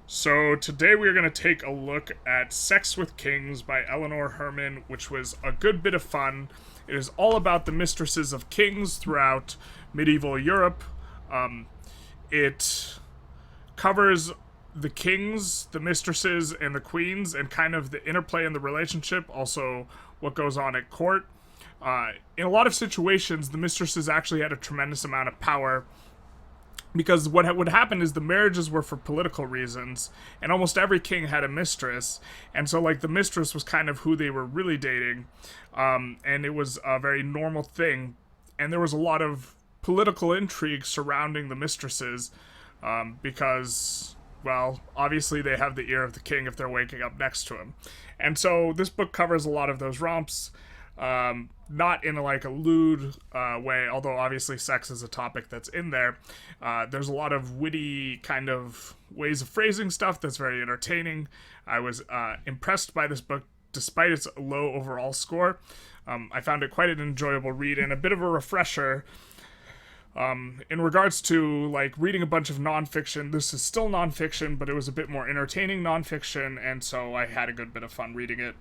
So today we are going to take a look at Sex with Kings by Eleanor Herman, which was a good bit of fun. It is all about the mistresses of kings throughout medieval Europe. It covers the kings, the mistresses, and the queens, and kind of the interplay in the relationship, also what goes on at court. In a lot of situations, the mistresses actually had a tremendous amount of power because what would happen is the marriages were for political reasons, and almost every king had a mistress, and so like the mistress was kind of who they were really dating, and it was a very normal thing, and there was a lot of political intrigue surrounding the mistresses, because, well, obviously they have the ear of the king if they're waking up next to him, and so this book covers a lot of those romps. Not in like a lewd way, although obviously sex is a topic that's in there. There's a lot of witty kind of ways of phrasing stuff that's very entertaining. I was impressed by this book despite its low overall score. I found it quite an enjoyable read and a bit of a refresher. In regards to like reading a bunch of nonfiction, this is still nonfiction, but it was a bit more entertaining nonfiction, and so I had a good bit of fun reading it.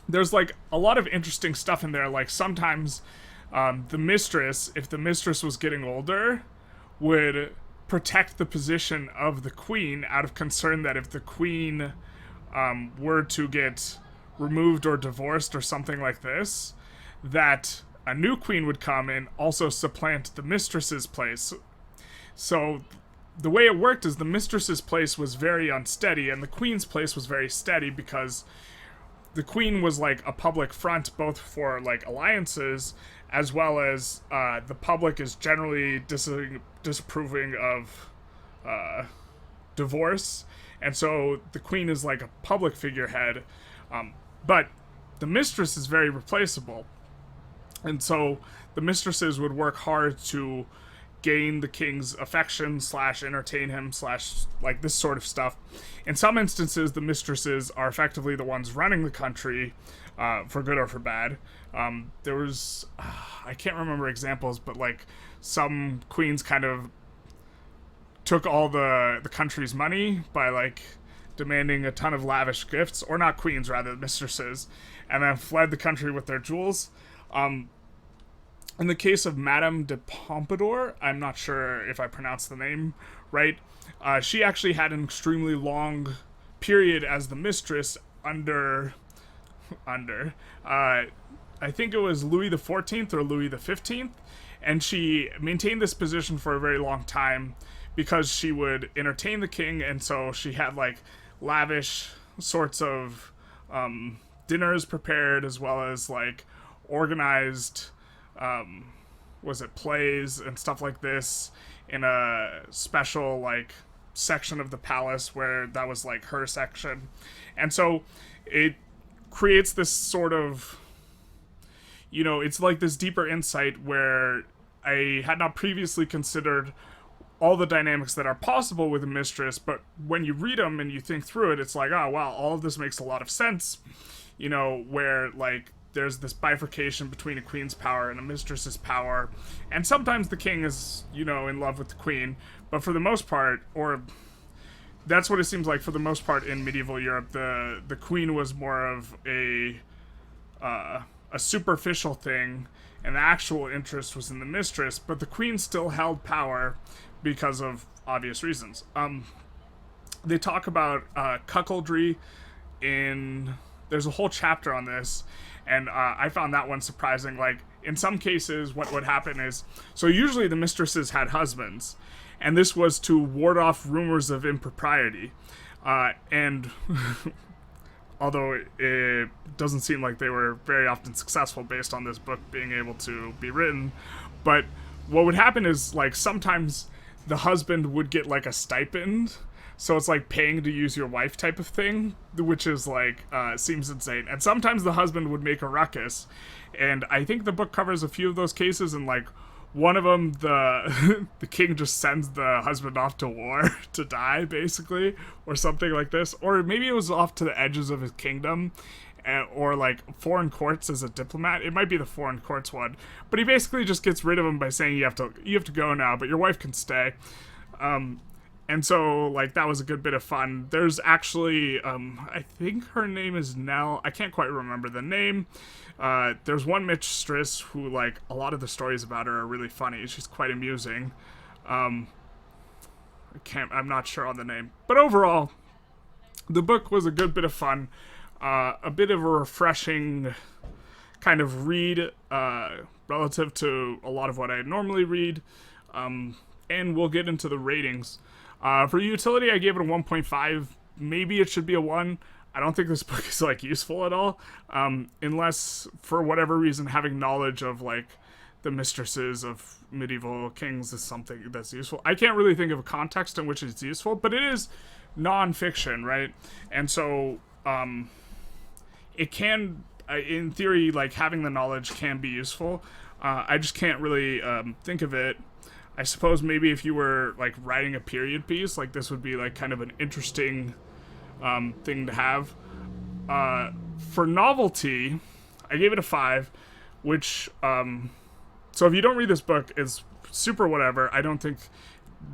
There's like a lot of interesting stuff in there. Like sometimes the mistress, if the mistress was getting older, would protect the position of the queen out of concern that if the queen were to get removed or divorced or something like this, that a new queen would come and also supplant the mistress's place. So the way it worked is the mistress's place was very unsteady and the queen's place was very steady because the queen was like a public front both for like alliances as well as the public is generally disapproving of divorce, and so the queen is like a public figurehead, but the mistress is very replaceable, and so the mistresses would work hard to gain the king's affection slash entertain him slash like this sort of stuff. In some instances, the mistresses are effectively the ones running the country, for good or for bad. There was I can't remember examples, but like some queens kind of took all the country's money by like demanding a ton of lavish gifts, or not queens, rather mistresses, and then fled the country with their jewels. In the case of Madame de Pompadour, I'm not sure if I pronounced the name right, she actually had an extremely long period as the mistress under I think it was Louis the 14th or Louis the 15th, and she maintained this position for a very long time because she would entertain the king, and so she had like lavish sorts of dinners prepared as well as like organized was it plays and stuff like this in a special like section of the palace where that was like her section, and so it creates this sort of, you know, it's like this deeper insight where I had not previously considered all the dynamics that are possible with a mistress, but when you read them and you think through it, it's like, oh wow, all of this makes a lot of sense, you know, where like there's this bifurcation between a queen's power and a mistress's power, and sometimes the king is, you know, in love with the queen, but for the most part, or that's what it seems like for the most part in medieval Europe, the queen was more of a superficial thing, and the actual interest was in the mistress, but the queen still held power because of obvious reasons. They talk about cuckoldry in, there's a whole chapter on this, and I found that one surprising. Like, in some cases, what would happen is, so usually the mistresses had husbands, and this was to ward off rumors of impropriety. And although it doesn't seem like they were very often successful based on this book being able to be written, but what would happen is, like, sometimes the husband would get, like, a stipend, so it's like paying to use your wife type of thing, which is like, seems insane. And sometimes the husband would make a ruckus. And I think the book covers a few of those cases, and like one of them, the the king just sends the husband off to war to die, basically, or something like this. Or maybe it was off to the edges of his kingdom, or like foreign courts as a diplomat. It might be the foreign courts one. But he basically just gets rid of him by saying you have to go now, but your wife can stay. And so, like, that was a good bit of fun. There's actually, I think her name is Nell. I can't quite remember the name. There's one mistress who, like, a lot of the stories about her are really funny. She's quite amusing. I'm not sure on the name. But overall, the book was a good bit of fun. A bit of a refreshing kind of read relative to a lot of what I normally read. And we'll get into the ratings. For utility, I gave it a 1.5. Maybe it should be a 1. I don't think this book is, like, useful at all. Unless, for whatever reason, having knowledge of, like, the mistresses of medieval kings is something that's useful. I can't really think of a context in which it's useful, but it is non-fiction, right? And so, it can, in theory, like, having the knowledge can be useful. I just can't really think of it. I suppose maybe if you were, like, writing a period piece, like, this would be, like, kind of an interesting thing to have. For novelty, I gave it a 5, which, so if you don't read this book, it's super whatever. I don't think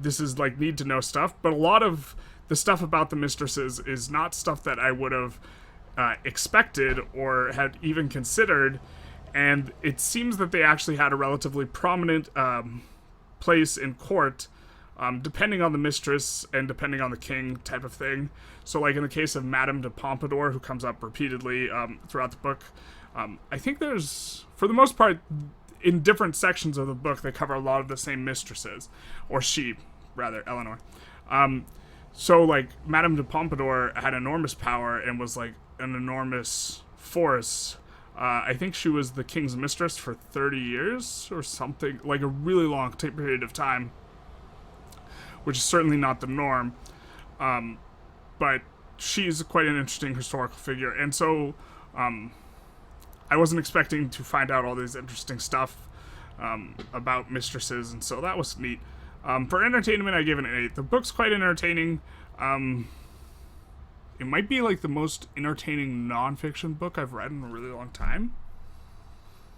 this is, like, need-to-know stuff, but a lot of the stuff about the mistresses is not stuff that I would have expected or had even considered, and it seems that they actually had a relatively prominent place in court, depending on the mistress and depending on the king type of thing. So, like, in the case of Madame de Pompadour, who comes up repeatedly throughout the book, I think there's, for the most part, in different sections of the book, they cover a lot of the same mistresses, or she, rather, Eleanor. So, like, Madame de Pompadour had enormous power and was, like, an enormous force. I think she was the king's mistress for 30 years or something, like a really long period of time, which is certainly not the norm. But she's quite an interesting historical figure. And so I wasn't expecting to find out all this interesting stuff about mistresses, and so that was neat. For entertainment, I gave it an 8. The book's quite entertaining. It might be, like, the most entertaining nonfiction book I've read in a really long time.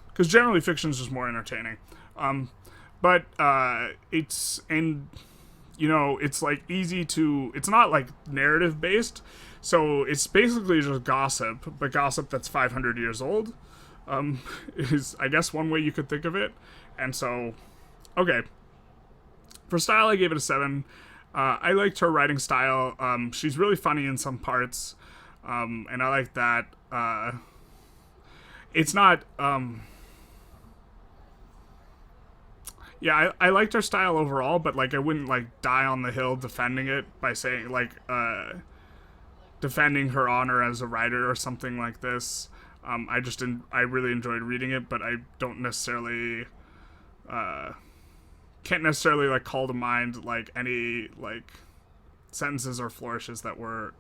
Because generally fiction is just more entertaining. But it's, and, you know, it's, like, easy to, it's not, like, narrative based. So it's basically just gossip, but gossip that's 500 years old. Is, I guess, one way you could think of it. And so, okay. For style, I gave it a 7. I liked her writing style. She's really funny in some parts, and I like that. It's not, yeah, I liked her style overall, but, like, I wouldn't, like, die on the hill defending it by saying, like, defending her honor as a writer or something like this. I really enjoyed reading it, but I don't necessarily, can't necessarily, like, call to mind, like, any, like, sentences or flourishes that were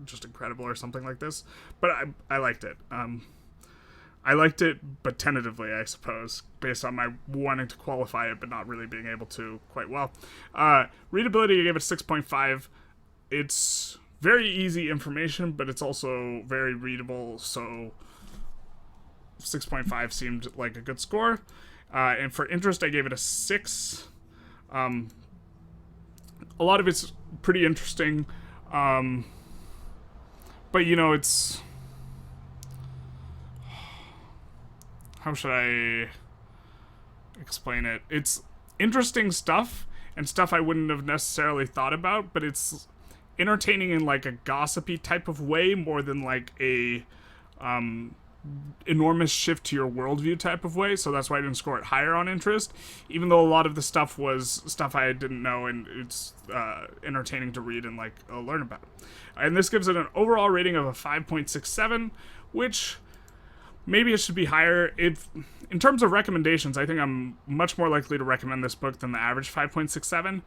just incredible or something like this. But I liked it. I liked it, but tentatively, I suppose, based on my wanting to qualify it, but not really being able to quite well. Readability, I gave it 6.5. It's very easy information, but it's also very readable, so 6.5 seemed like a good score. And for interest, I gave it a 6. A lot of it's pretty interesting. But, you know, it's... How should I explain it? It's interesting stuff, and stuff I wouldn't have necessarily thought about, but it's entertaining in, like, a gossipy type of way more than, like, a... enormous shift to your worldview type of way, so that's why I didn't score it higher on interest, even though a lot of the stuff was stuff I didn't know, and it's entertaining to read and, like, learn about. And this gives it an overall rating of a 5.67, which maybe it should be higher. In terms of recommendations, I think I'm much more likely to recommend this book than the average 5.67,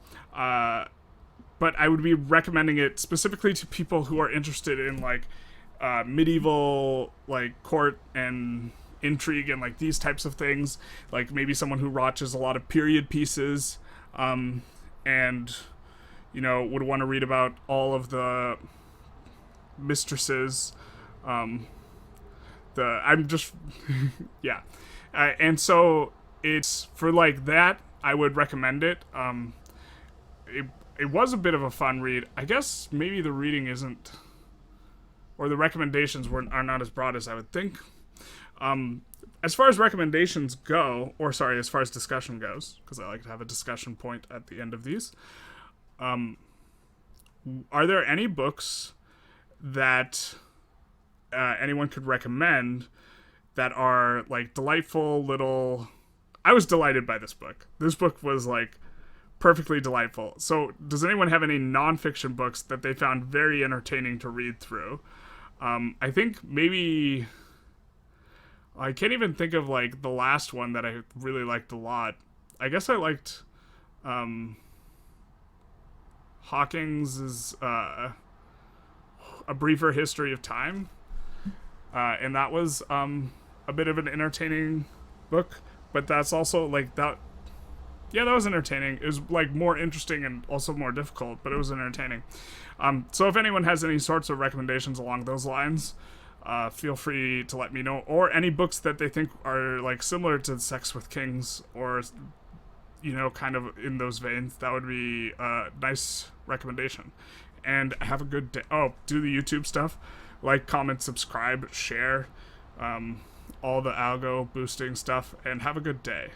but I would be recommending it specifically to people who are interested in, like, medieval, like, court and intrigue and, like, these types of things, like maybe someone who watches a lot of period pieces, and, you know, would want to read about all of the mistresses, yeah, and so it's for, like, that, I would recommend it. it was a bit of a fun read. I guess maybe the reading isn't, or the recommendations are not as broad as I would think. As far as recommendations go, or sorry, as far as discussion goes, because I like to have a discussion point at the end of these, are there any books that anyone could recommend that are like delightful little... I was delighted by this book. This book was like perfectly delightful. So does anyone have any nonfiction books that they found very entertaining to read through? I think maybe... I can't even think of like the last one that I really liked a lot. I guess I liked Hawkings's A Briefer History of Time. And that was a bit of an entertaining book, but that's also like that. Yeah, that was entertaining. It was like more interesting and also more difficult, but it was entertaining. So if anyone has any sorts of recommendations along those lines, feel free to let me know, or any books that they think are like similar to Sex with Kings, or kind of in those veins. That would be a nice recommendation. And have a good day. Oh, do the YouTube stuff. Like, comment, subscribe, share, all the algo boosting stuff, and have a good day.